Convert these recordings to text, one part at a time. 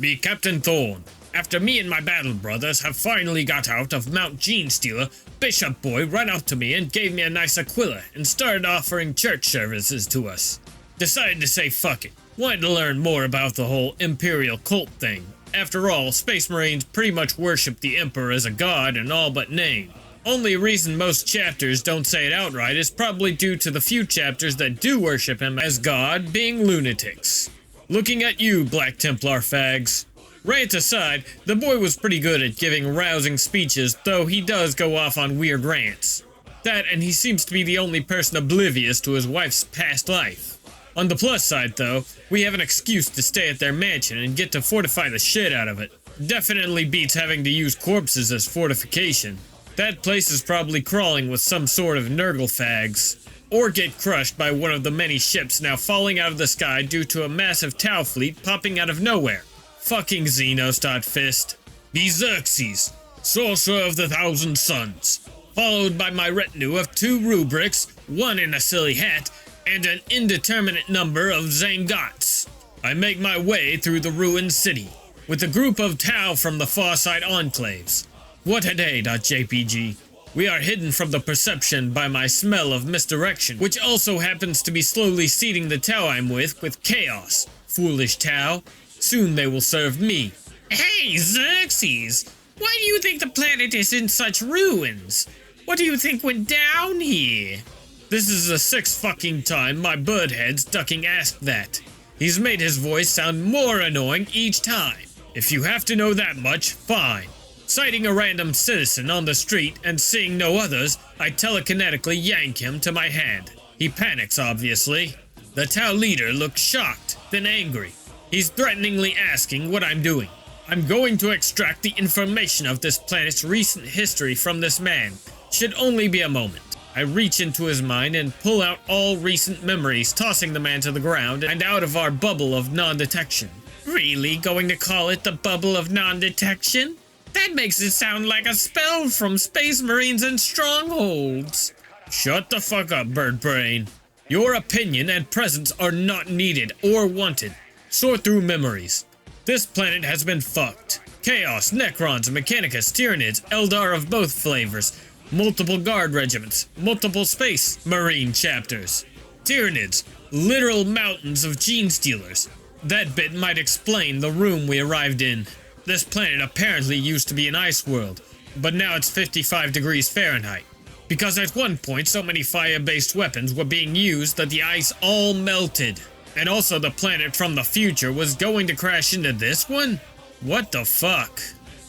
Be Captain Thorn. After me and my battle brothers have finally got out of Mount Genestealer, Bishop Boy ran up to me and gave me a nice Aquila and started offering church services to us. Decided to say fuck it. Wanted to learn more about the whole Imperial cult thing. After all, Space Marines pretty much worship the Emperor as a god in all but name. Only reason most chapters don't say it outright is probably due to the few chapters that do worship him as god being lunatics. Looking at you, Black Templar fags. Rant aside, the boy was pretty good at giving rousing speeches, though he does go off on weird rants. That, and he seems to be the only person oblivious to his wife's past life. On the plus side, though, we have an excuse to stay at their mansion and get to fortify the shit out of it. Definitely beats having to use corpses as fortification. That place is probably crawling with some sort of Nurgle fags. Or get crushed by one of the many ships now falling out of the sky due to a massive Tau fleet popping out of nowhere. Fucking Xenos.Fist. Be Xerxes, sorcerer of the Thousand Suns, followed by my retinue of 2 rubrics, 1 in a silly hat, and an indeterminate number of Zangots. I make my way through the ruined city, with a group of Tau from the Farside enclaves. What a day.jpg. We are hidden from the perception by my smell of misdirection, which also happens to be slowly seeding the Tau I'm with chaos. Foolish Tau. Soon they will serve me. Hey, Xerxes! Why do you think the planet is in such ruins? What do you think went down here? This is the 6th fucking time my birdhead's ducking asked that. He's made his voice sound more annoying each time. If you have to know that much, fine. Sighting a random citizen on the street and seeing no others, I telekinetically yank him to my hand. He panics, obviously. The Tau leader looks shocked, then angry. He's threateningly asking what I'm doing. I'm going to extract the information of this planet's recent history from this man. Should only be a moment. I reach into his mind and pull out all recent memories, tossing the man to the ground and out of our bubble of non-detection. Really going to call it the bubble of non-detection? That makes it sound like a spell from Space Marines and Strongholds. Shut the fuck up, bird brain. Your opinion and presence are not needed or wanted. Sort through memories. This planet has been fucked. Chaos, Necrons, Mechanicus, Tyranids, Eldar of both flavors. Multiple guard regiments, multiple Space Marine chapters. Tyranids, literal mountains of Genestealers. That bit might explain the room we arrived in. This planet apparently used to be an ice world, but now it's 55 degrees Fahrenheit. Because at one point so many fire-based weapons were being used that the ice all melted. And also the planet from the future was going to crash into this one? What the fuck?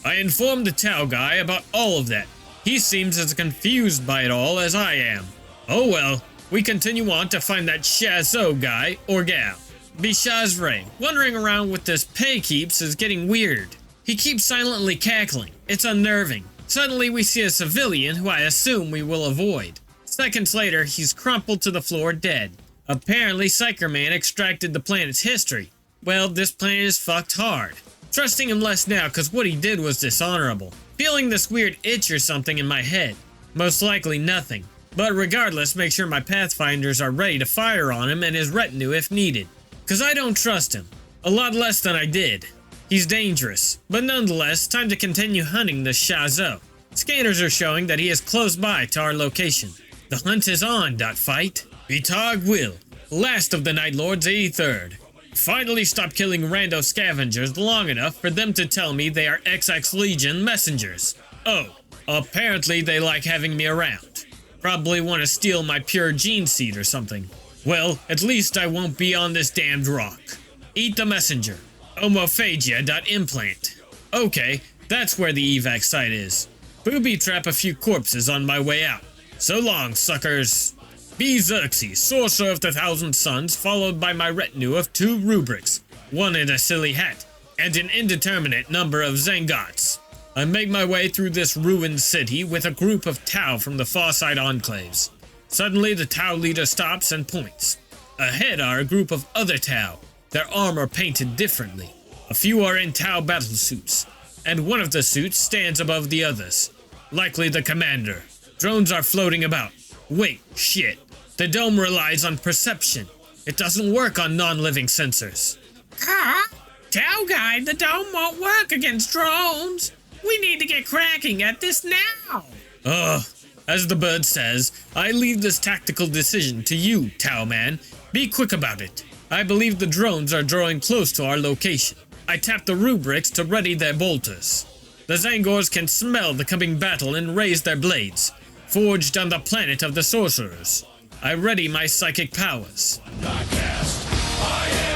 I informed the Tau guy about all of that. He seems as confused by it all as I am. Oh well, we continue on to find that Shazzo guy or gal. Bishazre, wandering around with this paykeeps is getting weird. He keeps silently cackling. It's unnerving. Suddenly we see a civilian who I assume we will avoid. Seconds later, he's crumpled to the floor dead. Apparently, Psyker Man extracted the planet's history. Well, this planet is fucked hard. Trusting him less now cause what he did was dishonorable. Feeling this weird itch or something in my head. Most likely nothing. But regardless, make sure my Pathfinders are ready to fire on him and his retinue if needed. Cause I don't trust him. A lot less than I did. He's dangerous, but nonetheless, time to continue hunting this Shazzo. Scanners are showing that he is close by to our location. The hunt is on, fight. Bitag Will, last of the Night Lord's 83rd. Finally stop killing rando scavengers long enough for them to tell me they are XX Legion messengers. Oh, apparently they like having me around. Probably want to steal my pure gene seed or something. Well, at least I won't be on this damned rock. Eat the messenger. Homophagia.implant. Okay, that's where the evac site is. Booby trap a few corpses on my way out. So long, suckers. Be Xerxes, sorcerer of the Thousand Suns, followed by my retinue of 2 rubrics, 1 in a silly hat, and an indeterminate number of Zangots. I make my way through this ruined city with a group of Tau from the Farside enclaves. Suddenly the Tau leader stops and points. Ahead are a group of other Tau, their armor painted differently. A few are in Tau battlesuits, and one of the suits stands above the others. Likely the commander. Drones are floating about. Wait, shit. The dome relies on perception. It doesn't work on non-living sensors. Tell Guide the dome won't work against drones. We need to get cracking at this now. As the bird says, I leave this tactical decision to you, Tau Man. Be quick about it. I believe the drones are drawing close to our location. I tap the rubrics to ready their bolters. The Zangors can smell the coming battle and raise their blades, forged on the planet of the sorcerers. I ready my psychic powers. I cast, I am